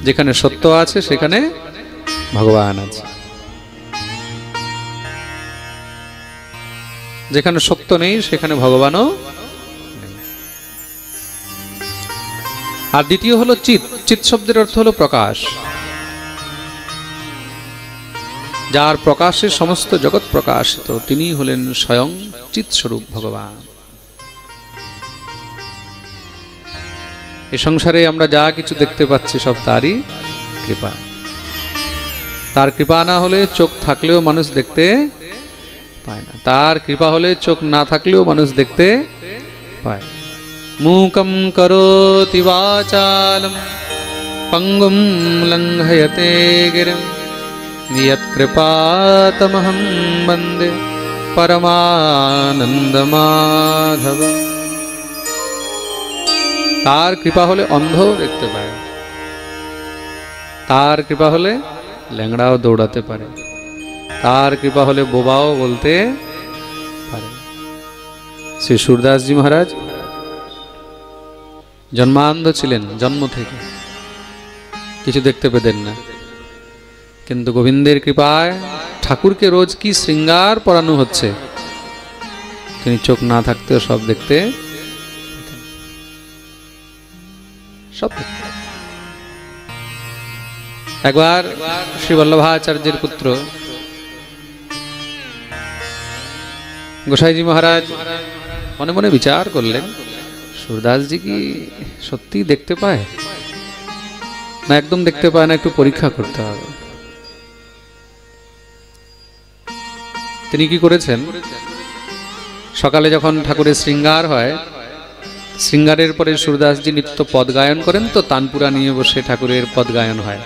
যেখানে সত্য আছে সেখানে ভগবান আছে, যেখানে সত্য নেই সেখানে ভগবানও নেই। আর দ্বিতীয় হলো চিৎ। চিৎ শব্দের অর্থ হলো প্রকাশ, যার প্রকাশে সমস্ত জগৎ প্রকাশিত, তিনি হলেন স্বয়ং চিৎ স্বরূপ ভগবান। এই সংসারে আমরা যা কিছু দেখতে পাচ্ছি সব তারই কৃপা। তার কৃপা না হলে চোখ থাকলেও মানুষ দেখতে পায় না, তার কৃপা হলে চোখ না থাকলেও মানুষ দেখতে পায়। মূকং করোতি বাচালম পঙ্গুম লঙ্ঘয়তে গিরিম यत्कृपातमहं वन्दे परमानन्दमाधवम्। तार कृपा होले अंधो देखते पाए, तार कृपा होले लैंगड़ाओ दौड़ाते पारे, तार कृपा होले बोबाओ बोलते पारे। श्री सूरदास जी महाराज जन्मान्ध छिलेन, जन्म थेके किछु देखते पेतेन ना, किन्तु गोविंदेर कृपाय ठाकुर के रोज की श्रृंगार परानो होच्छे, तिनि चोख ना थाकतेও सब देखते सब। एक बार श्री वल्लभाचार्येर पुत्र गोसाई जी महाराज मने मने विचार करलेन, सूरदास जी की सत्यि देखते पाए ना एकदम देखते पाए ना, एकटु परीक्षा करते होबे। তিনি কি করেছেন, সকালে যখন ঠাকুরের শৃঙ্গার হয়, শৃঙ্গারের পরে সুরদাসজি নিত্য পদ গায়ন করেন, তো তানপুরা নিয়ে বসে ঠাকুরের পদ গায়ন হয়।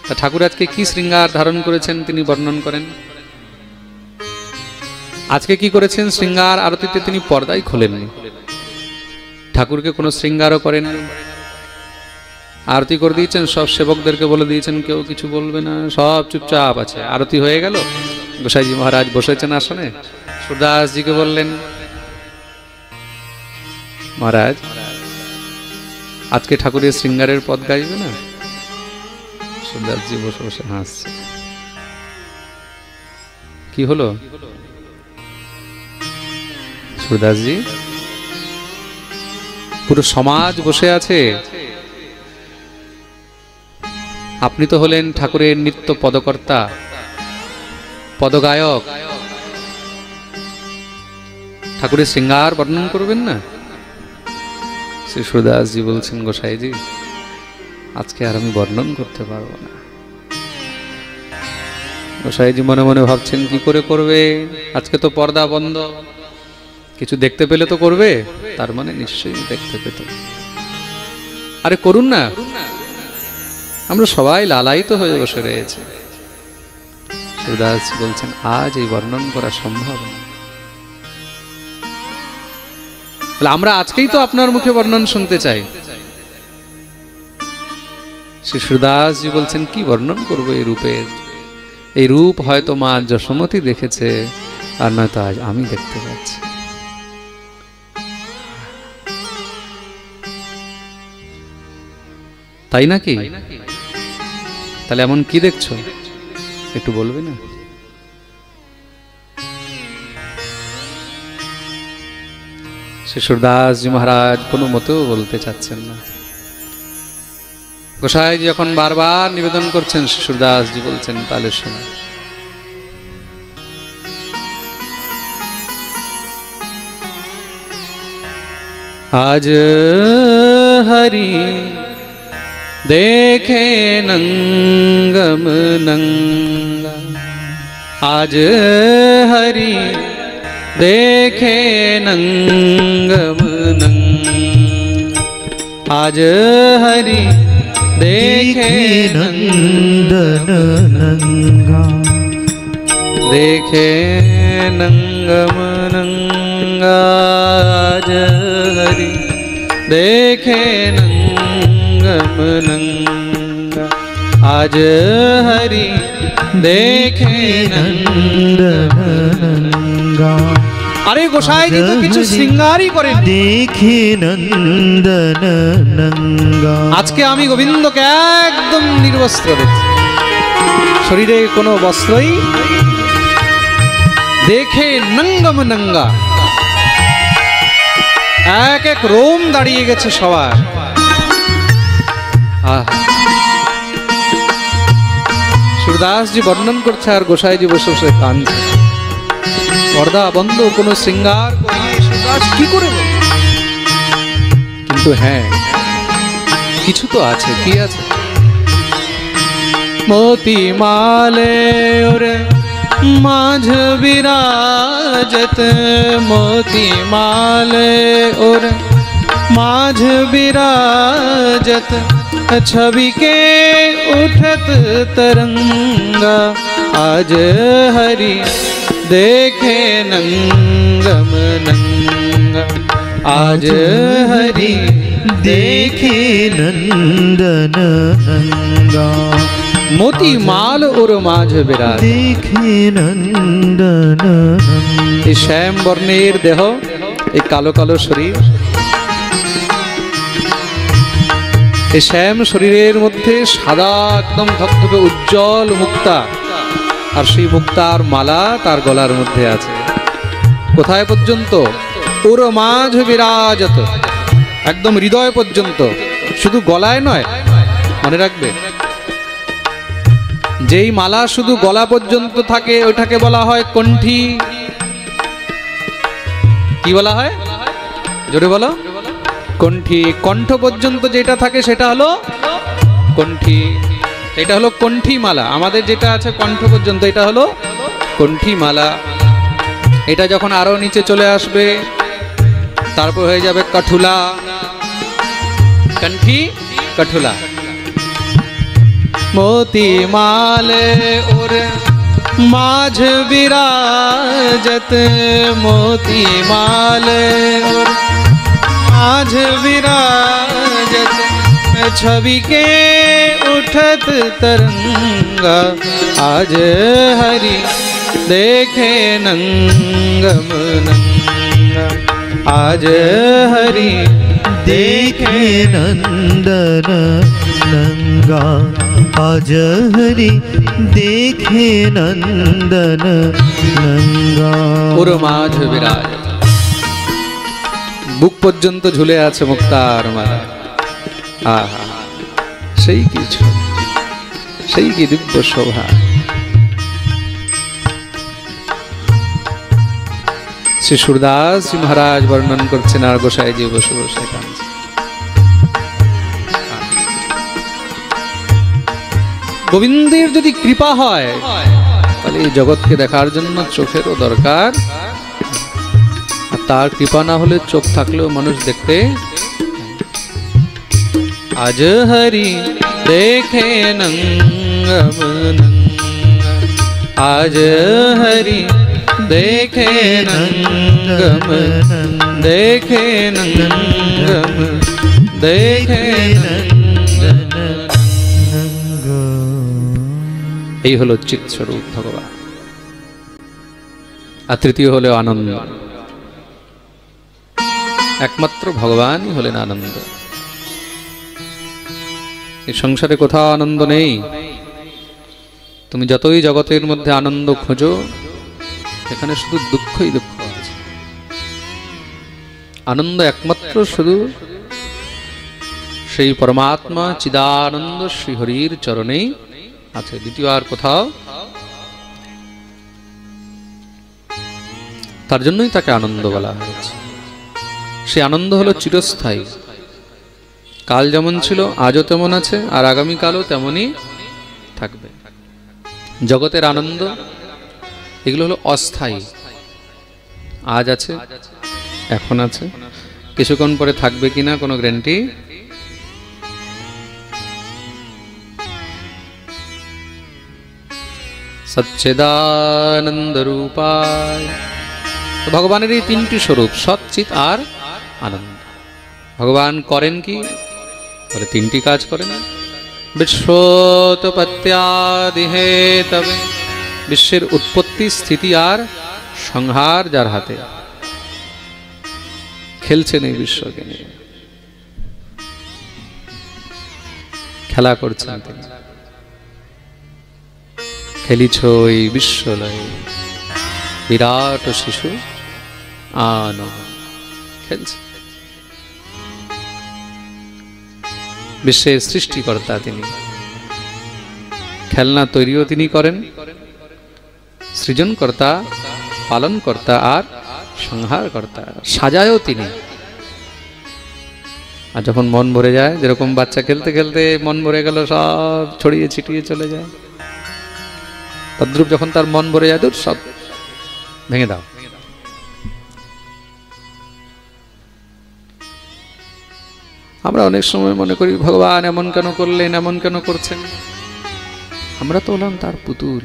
তা ঠাকুর আজকে কি শৃঙ্গার ধারণ করেছেন তিনি বর্ণন করেন। আজকে কি করেছেন, শৃঙ্গার আরতিতে তিনি পর্দাই খোলেননি, ঠাকুরকে কোনো শৃঙ্গারও করেননি, आरती कर दिए सब सेवकदेर के बोले दिए क्यों किछु बोलबे ना, सब चुपचाप आछे। आरती हो गेल, गोसाई जी महाराज बसेছেন आसने, सूरदास जी के बोलें महाराज आज के ठाकुरेर श्रृंगारेर पद गाइबे ना। सूरदास जी बसे बसे हासছে, कि हलो सूरदास जी पुरो समाज बसे आछे, আপনি তো হলেন ঠাকুরের নিত্য পদকর্তা পদগায়ক, ঠাকুরের শৃঙ্গার বর্ণন করবেন না। শ্রী সুরদাস জি বলছেন, গোসাইজি আজকে আর আমি বর্ণন করতে পারবো না। গোসাইজি মনে মনে ভাবছেন কি করে করবে, আজকে তো পর্দা বন্ধ, কিছু দেখতে পেলে তো করবে, তার মানে নিশ্চয়ই দেখতে পেত। আরে করুন না, আমরা সবাই লালায়িত হয়ে বসে রয়েছে। সুরদাস বলছেন আজ এই বর্ণন করা সম্ভব না, আমরা আজকেই তো আপনার মুখে বর্ণন শুনতে চাই। শ্রী সুরদাস জি বলছেন কি বর্ণন করবো এই রূপের, এই রূপ হয়তো মা যশোমতী দেখেছে, আর নয়তো আজ আমি দেখতে পাচ্ছি। তাই নাকি? তাহলে এমন কি দেখছো একটু বলবে না? শ্রী সুরদাস জি মহারাজ কোনো মতেও বলতে চাচ্ছেন না। গোসাই যখন বারবার নিবেদন করছেন, শ্রী সুরদাস জি বলছেন তাহলে শোনো। আজ হরি देखे नंगम नंगा, आज हरि देखे नंगम नंगा, आज हरि देखे नंदन नंगा, देखे नंगम नंगा, आज हरि देखे नंगम नंगा, आज हरि देखे नंदन नंगा, আরে গোসাইজি তো কিছু শৃঙ্গারই করেন, দেখে নন্দন নঙ্গা। আজকে আমি গোবিন্দকে একদম নির্বস্ত্র দেখছি, শরীরে কোনো বস্ত্রই, দেখে নঙ্গম নঙ্গা, এক এক রোম দাঁড়িয়ে গেছে সবার। সুরদাসজি বর্ণন করছে আর গোসাইজি বসে বসে কাঁদছে, পর্দা বন্ধ, কোনো শৃঙ্গার করিয়ে সুরদাস কি করে বলবে? কিন্তু হ্যাঁ, কিছু তো আছে। কি আছে? मोती माले और माझ विराजत, मोती माले और माझ विराजत, छवि के उठत तरंगा, आज हरि देखे नंगम नंगा, आज हरि देखे नंदन नंगा। मोती माल और माझ विराज, देखे नंदन नंगा। এই শ্যাম বর্ণের দেহ, এই কালো কালো শরীর, এই শ্যাম শরীরের মধ্যে সাদা একদম ধবধবে উজ্জ্বল মুক্তা, আর সেই মুক্তার মালা তার গলার মধ্যে আছে। কোথায় পর্যন্ত? ওর মাঝ বিরাজত, একদম হৃদয় পর্যন্ত, শুধু গলায় নয়। মনে রাখবে, যেই মালা শুধু গলা পর্যন্ত থাকে ওইটাকে বলা হয় কণ্ঠী। কি বলা হয়? জোরে বলো। কণ্ঠী। কণ্ঠ পর্যন্ত যেটা থাকে সেটা হলো কণ্ঠী। এটা হলো কণ্ঠী মালা। আমাদের যেটা আছে কণ্ঠ পর্যন্ত, এটা হলো কণ্ঠী মালা। এটা যখন আরো নিচে চলে আসবে তারপর হয়ে যাবে কঠুলা, কণ্ঠী কঠুলা। मोती माले और माझ विराजत, मोती माले और माझ विराजत, छवि के उठत तरंगा, आज हरि देखे नंगम नंगा, आज हरि देखे नंदन नंगा, आज हरि देखे नंदन नंगा। ওর মাঝ বিরাজ, বুক পর্যন্ত ঝুলে আছে মুক্তার মালা। আহা, সেই কিছু, সেই কি দিব্য শোভা। শ্রী সুরদাস মহারাজ বর্ণন করছেন আর গোসাইজি বসে বসে কাঁদছে। গোবিন্দের যদি কৃপা হয় তাহলে এই জগৎকে দেখার জন্য চোখেরও দরকার, আর তার কৃপা না হলে চোখ থাকলেও মানুষ দেখতে। আজ হরি দেখে নঙ্গম নঙ্গা, আজ হরি देखे नंगम, देखे नंगम, देखे नंगम। এই হলো চিৎ স্বরূপ ভগবান। আর তৃতীয় হলো আনন্দ। একমাত্র ভগবানই হলেন আনন্দ। এই সংসারে কোথাও আনন্দ নেই। তুমি যতই জগতের মধ্যে আনন্দ খোঁজো, এখানে শুধু দুঃখই দুঃখ আছে। আনন্দ একমাত্র শুধু সেই পরমাত্মা চিদানন্দ শ্রীহরির চরণেই আছে, দ্বিতীয় আর কোথাও। তার জন্যই তাকে আনন্দ বলা হয়েছে। সেই আনন্দ হলো চিরস্থায়ী। কাল যেমন ছিল আজও তেমন আছে, আর আগামীকালও তেমনই থাকবে। জগতের আনন্দ এগুলো হলো অস্থায়ী। আজ আছে, এখন আছে, কিছুক্ষণ পরে থাকবে কিনা কোনো গ্যারান্টি। সচ্চিদানন্দ রূপায়, ভগবানের এই তিনটি স্বরূপ, সৎ, চিৎ আর আনন্দ। ভগবান করেন কি? বলে তিনটি কাজ করেন। বিশ্বোৎপত্ত্যাদি হেতবে, বিশ্বের উৎপত্তি, স্থিতি আর সংহার যার হাতে। খেলছেন এই বিশ্বকে নিয়ে, খেলা করছেন তিনি। খেলিছ এই বিশ্বলয়ে বিরাট শিশু আন, খেলছে। বিশ্বের সৃষ্টিকর্তা তিনি, খেলনা তৈরিও তিনি করেন, সৃজনকর্তা, পালনকর্তা আর সংহারকর্তা, সাজায়ও তিনি। আর যখন মন ভরে যায়, যেরকম বাচ্চা খেলতে খেলতে মন ভরে গেল, সব ছড়িয়ে ছিটিয়ে চলে যায়, তদ্রূপ যখন তার মন ভরে যায়, সব ভেঙে দাও। আমরা অনেক সময় মনে করি ভগবান এমন কেন করলেন, এমন কেন করছেন। আমরা তো হলাম তার পুতুল,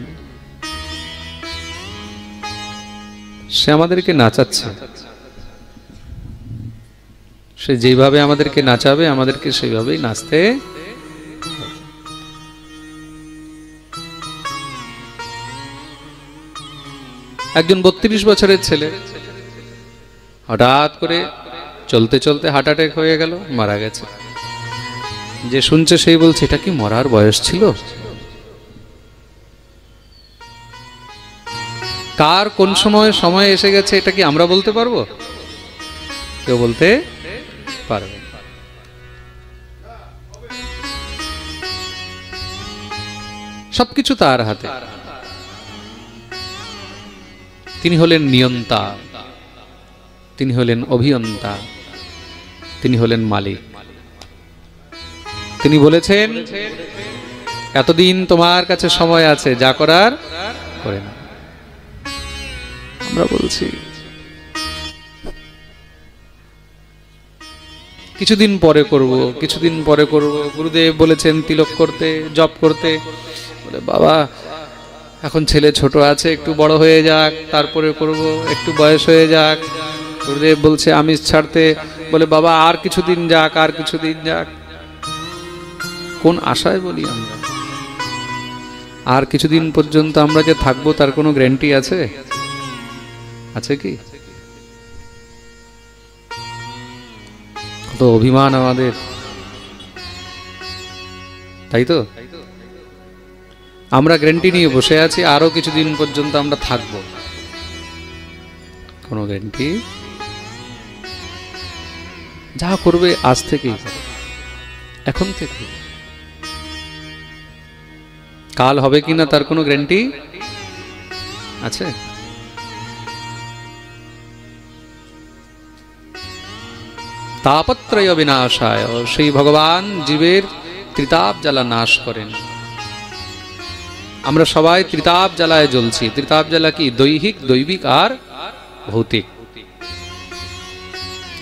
সে আমাদেরকে নাচাচ্ছে। সে যেভাবে আমাদেরকে নাচাবে, আমাদেরকে সেইভাবেই নাচতে। একজন 32 বছরের ছেলে হঠাৎ করে চলতে চলতে হার্ট অ্যাটাক হয়ে গেল, মারা গেছে। যে শুনছে সেই বলছে, এটা কি মরার বয়স ছিল? কার কোন সময় এসে গেছে, এটা কি আমরা বলতে পারবো? কেউ বলতে পারবে। সবকিছু তার হাতে। তিনি হলেন নিয়ন্তা, তিনি হলেন অভিয়ন্তা, তিনি হলেন মালিক। তিনি বলেছেন, এতদিন তোমার কাছে সময় আছে, যা করার করে না। আমরা বলছি কিছুদিন পরে করব, কিছুদিন পরে করব। গুরুদেব বলেছেন তিলক করতে, জপ করতে। বলে বাবা এখন ছেলে ছোট আছে, একটু বড় হয়ে যাক, তারপরে করব, একটু বয়স হয়ে যাক। গুরুদেব বলছে আমিষ ছাড়তে। বলে বাবা আর কিছুদিন যাক, আর কিছুদিন যাক। কোন আশায় বলি আমরা? আর কিছুদিন পর্যন্ত আমরা যে থাকবো তার কোনো গ্যারান্টি আছে? আছে কি? কত অভিমান আমাদের, তাই তো? আমরা গ্যারান্টি নিয়ে বসে আছি আরো কিছুদিন পর্যন্ত আমরা থাকবো। কোনো গ্যারান্টি? যা করবে আজ থেকেই, এখন থেকে। কাল হবে কিনা তার কোনো গ্যারান্টি আছে? তাপত্রয় বিনাশায়, সেই ভগবান জীবের ত্রিতাপ জ্বালা নাশ করেন। আমরা সবাই ত্রিতাপ জ্বালায় জ্বলছি। ত্রিতাপ জ্বালা কি? দৈহিক, দৈবিক আর ভৌতিক।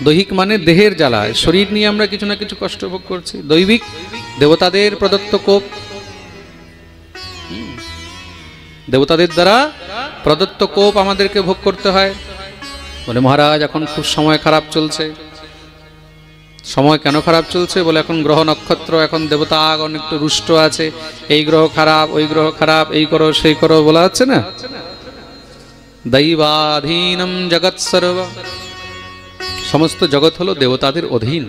দৈহিক মানে দেহের জ্বালায়, শরীর নিয়ে আমরা কিছু না কিছু কষ্ট ভোগ করছি। দৈবিক, দেবতাদের প্রদত্ত কোপ, দেবতাদের দ্বারা প্রদত্ত কোপ আমাদেরকে ভোগ করতে হয়। বলে মহারাজ এখন খুব সময় খারাপ চলছে। সময় কেন খারাপ চলছে? বলে এখন গ্রহ নক্ষত্র, এখন দেবতাগণ একটু রুষ্ট আছে, এই গ্রহ খারাপ, ওই গ্রহ খারাপ, এই করো সেই করো বলা হচ্ছে না। দৈবাধীনম জগৎ সর্ব, সমস্ত জগৎ হলো দেবতাদের অধীন।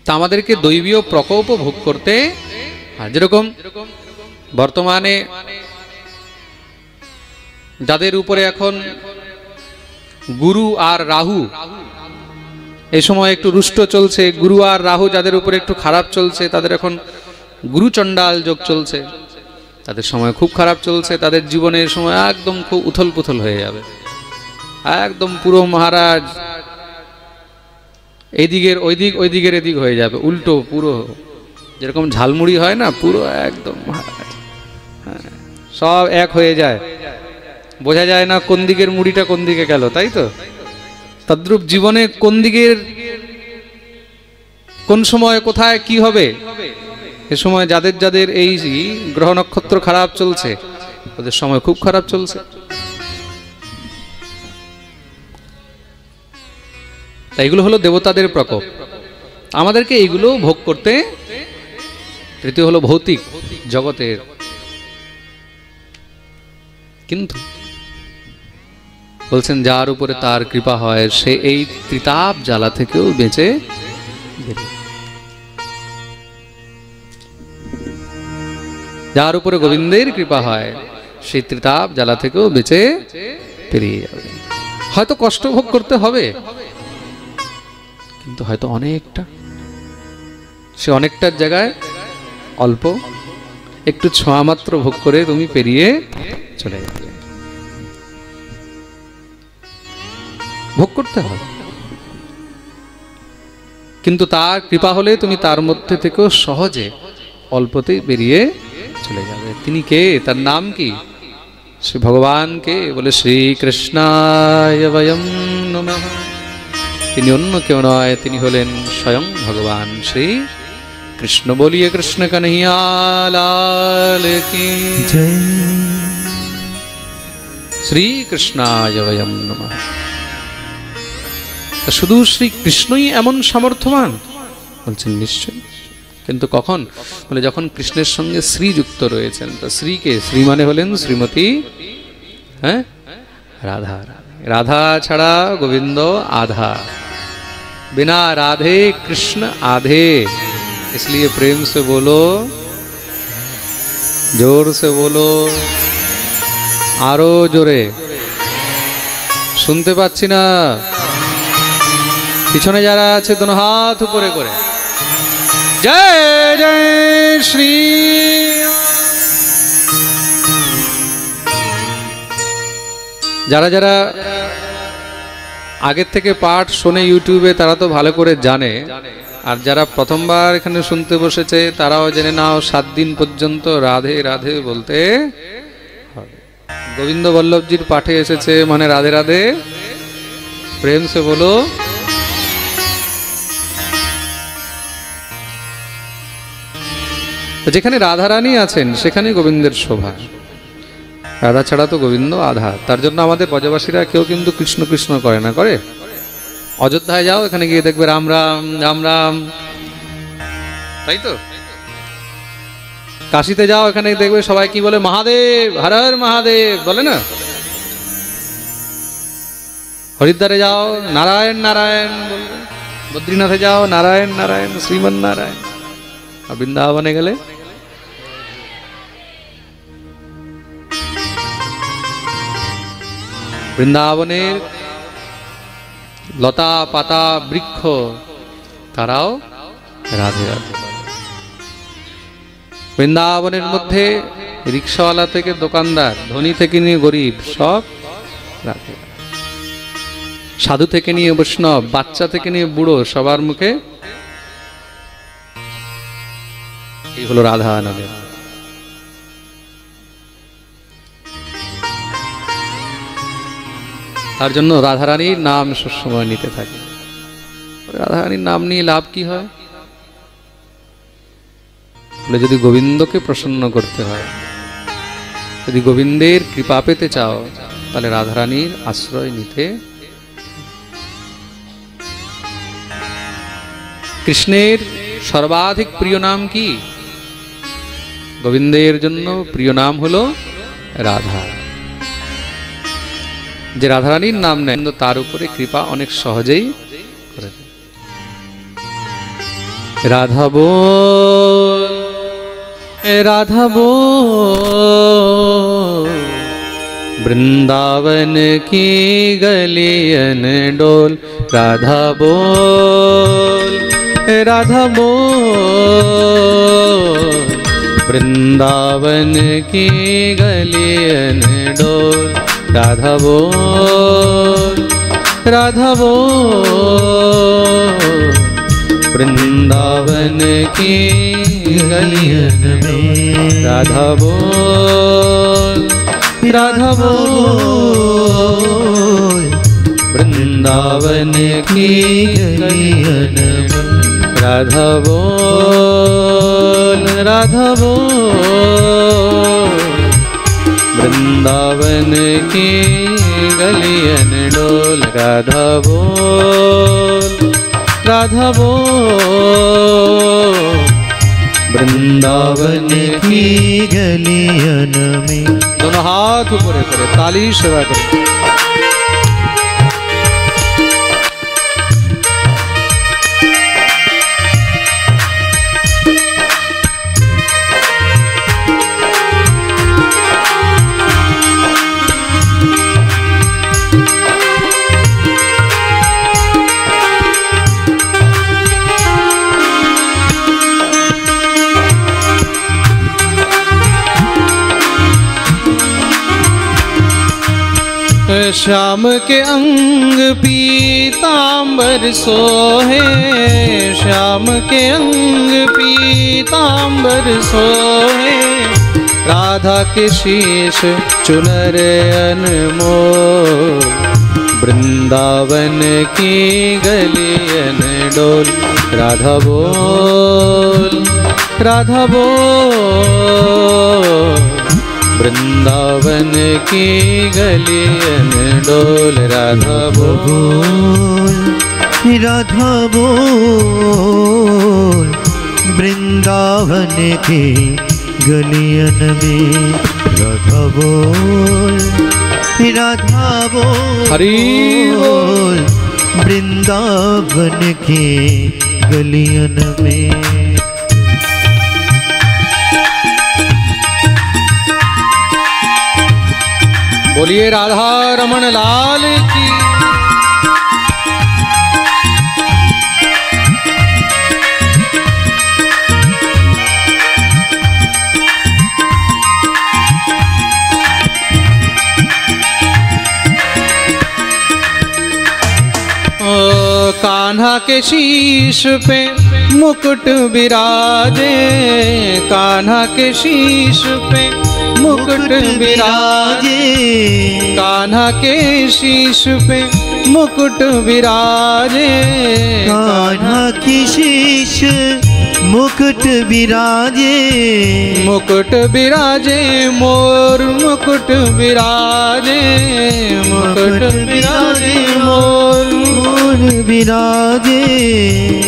তা আমাদেরকে দৈবীয় প্রকোপ ভোগ করতে, যেরকম বর্তমানে যাদের উপরে এখন গুরু আর রাহু এই সময় একটু রুষ্ট চলছে, গুরু আর রাহু যাদের উপরে একটু খারাপ চলছে, তাদের এখন গুরু চণ্ডাল যোগ চলছে, তাদের সময় খুব খারাপ চলছে। তাদের জীবনের সময় একদম খুব উথল পুথল হয়ে যাবে, একদম পুরো মহারাজ এইদিকের ওইদিক, ওইদিকের এদিক হয়ে যাবে, উল্টো পুরো যেরকম ঝালমুড়ি হয় না, পুরো একদম মহারাজ, হ্যাঁ সব এক হয়ে যায়, বোঝা যায় না কোন দিকের মুড়িটা কোন দিকে গেল, তাই তো? তদ্রূপ জীবনে কোন দিকের কোন সময় কোথায় কি হবে, এ সময় যাদের যাদের এই গ্রহ নক্ষত্র খারাপ চলছে, ওদের সময় খুব খারাপ চলছে। তাই এগুলো হলো দেবতাদের প্রকোপ, আমাদেরকে এইগুলো ভোগ করতে। তৃতীয় হলো ভৌতিক জগতের। কিন্তু বলছেন যার উপরে তার কৃপা হয় সে এই ত্রিতাপ জ্বালা থেকেও বেঁচে বেরিয়ে, যার উপরে গোবিন্দের কৃপা হয় সেই ত্রিতাপ জ্বালা থেকেও বেঁচে পেরিয়ে যাবে। হয়তো কষ্ট ভোগ করতে হবে, কিন্তু হয়তো অনেকটা, সে অনেকটার জায়গায় অল্প একটু ছোঁয়া মাত্র ভোগ করে তুমি পেরিয়ে চলে যাবে। ভোগ করতে হবে, কিন্তু তার কৃপা হলে তুমি তার মধ্যে থেকেও সহজে অল্পতেই বেরিয়ে চলে যাবে। তিনি কে? তার নাম কি? শ্রী ভগবান কে? বলে শ্রী কৃষ্ণায় বয়ম নমঃ। তিনি অন্য কেউ নয়, তিনি হলেন স্বয়ং ভগবান শ্রী কৃষ্ণ। বলিয়ে কৃষ্ণ কন্হैया लाल की जय। শ্রী কৃষ্ণায় বয়ম নমঃ। শুধু শ্রী কৃষ্ণই এমন সামর্থ্যবান? বলছেন নিশ্চয়ই, কিন্তু কখন? বলে যখন কৃষ্ণের সঙ্গে শ্রী যুক্ত রয়েছেন। তো শ্রীকে, শ্রী মানে হলেন শ্রীমতী, হ্যাঁ, রাধা। রাধা ছাড়া গোবিন্দ आधा, बिना राधे कृष्ण आधे। इसलिए प्रेम से बोलो, जोर से बोलो, आरो जोरे। শুনতে পাচ্ছি না। পিছনে যারা আছে দোনো হাত উপরে করে জয় জয় শ্রী। যারা যারা আগের থেকে পাঠ শোনে ইউটিউবে তারা তো ভালো করে জানে, আর যারা প্রথমবার এখানে শুনতে বসেছে তারাও জেনে নাও 7 দিন পর্যন্ত রাধে রাধে বলতে হবে। গোবিন্দ বল্লভজির পাঠে এসেছে মানে রাধে রাধে, প্রেম সে বলো। যেখানে রাধারানী আছেন সেখানে গোবিন্দের শোভা। রাধা ছাড়া তো গোবিন্দ আধা। তার জন্য আমাদের ব্রজবাসীরা কেউ কিন্তু কৃষ্ণ কৃষ্ণ করে না, করে? অযোধ্যায় যাও, এখানে গিয়ে দেখবে রাম রাম রাম রাম, তাই তো? কাশীতে যাও, এখানে দেখবে সবাই কি বলে? মহাদেব, হর হর মহাদেব বলে না? হরিদ্বারে যাও নারায়ণ নারায়ণ বলবে, বদ্রীনাথে যাও নারায়ণ নারায়ণ, শ্রীমন নারায়ণ। আর বৃন্দাবনে গেলে বৃন্দাবনের লতা পাতা বৃক্ষ তারাও রাধে রাধে। বৃন্দাবনের মধ্যে রিক্সাওয়ালা থেকে দোকানদার, ধনী থেকে নিয়ে গরিব, সব রাধে। সাধু থেকে নিয়ে বৈষ্ণব, বাচ্চা থেকে নিয়ে বুড়ো, সবার মুখে এই হলো রাধা নামের। তার জন্য রাধারানীর নাম সবসময় নিতে থাকে। রাধারানীর নাম নিয়ে লাভ কি হয়? বলে যদি গোবিন্দকে প্রসন্ন করতে হয়, যদি গোবিন্দের কৃপা পেতে চাও, তাহলে রাধারানীর আশ্রয় নিতে। কৃষ্ণের সর্বাধিক প্রিয় নাম কি? গোবিন্দের জন্য প্রিয় নাম হলো রাধা। যে রাধারানীর নাম নেয় তার উপরে কৃপা অনেক সহজেই করে। রাধা बोल राधा बोल, वृंदावन की गलियन डोल। राधा बोल राधा बोल, वृंदावन की गलियन डोल। राधा बोल राधा बोल, वृंदावन की गलियन में। राधा बोल राधा बोल, वृंदावन की गलियन में। राधा बोल राधा बोल, वृंदावन की गलियन डोल। राधा बोल राधा बोल, वृंदावन की गलियन में। दोनों हाथ ऊपर करे, ताली सेवा करे। श्याम के अंग पीतांबर सोहे, श्याम के अंग पीतांबर सोहे, राधा के शीश चुनर अनमोल, वृंदावन की गलियन डोल। राधा बोल, राधा बोल, वृंदावन की गलियन डोल। राधा बोल, राधा बोल, वृंदावन की गलियन में। राधा बोल, राधा बोल, हरि बोल, वृंदावन की गलियन में। बोलिए राधा रमन लाल की। कान्हा के शीश पे मुकुट विराजे, कान्हा के शीश पे मुकुट विराजे, कान्हा के शीश पे मुकुट विराजे, कान्हा की शीश मुकुट विराजे, मुकुट विराजे मोर मुकुट विराजे, मुकुट विराजे मोर विराजे।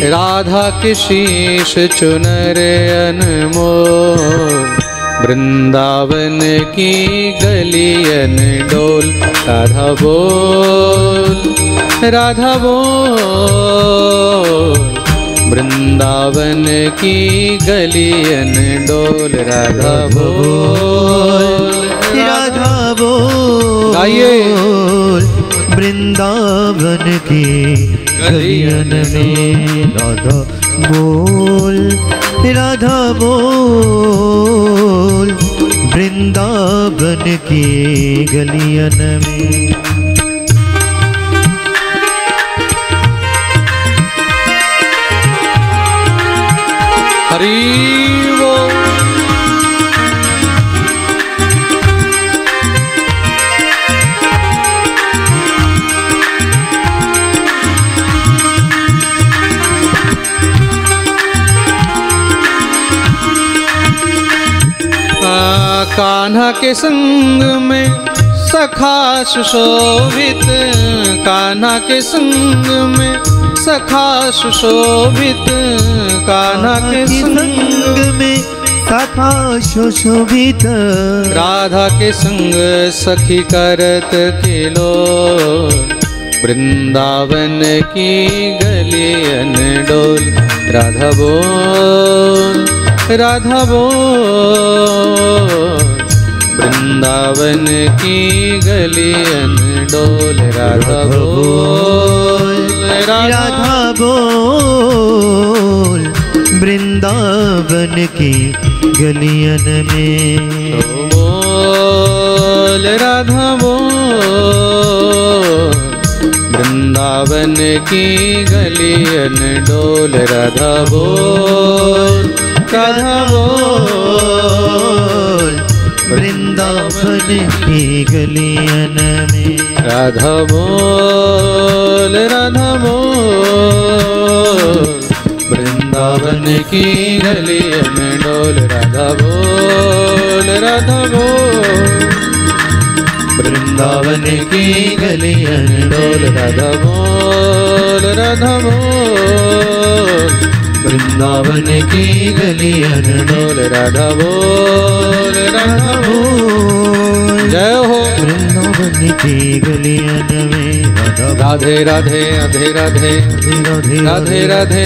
राधा के शीश चुनर अनमोल, वृंदावन की गलियन डोल। राधा बोल, राधा बोल, वृंदावन की गलियन डोल। राधा बोल, राधा बोल, गाइए। वृंदावन की गलियन में। राधा बोल, राधा बोल, वृंदावन की गलियन में। हरि बोल। कान्हा के संग में सखा सुशोभित, कान्हा के संग में सखा सुशोभित, कान्हा के संग में सखा सुशोभित। राधा के संग सखी करत खेलो, वृंदावन की गलियन डोल। राधा बोल, राधा बोल, वृंदावन की गलियन डोल। राधा बोल, राधा बोल, वृंदावन की गलियन में। बोल, राधा बोल, वृंदावन की गलियन डोल। राधा बोल, राधा बोल, वृंदावन की गलियन में। राधा बोल, राधा बोल, वृंदावन की गलियन डोल। राधा बोल, राधा बोल, वृंदावन की गलियन डोल। राधा बोल, राधा बोल, वृंदावन की गलियन डोल। राधा बोल, राधा बोल। जय हो वृंदावन की गलियन में। राधे राधे राधे राधे राधे राधे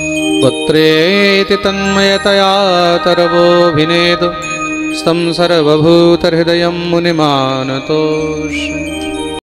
गोत्रेति तन्मयतया तरवोऽभिनेदु स्तं सर्वभूतहृदयं मुनिमानतोष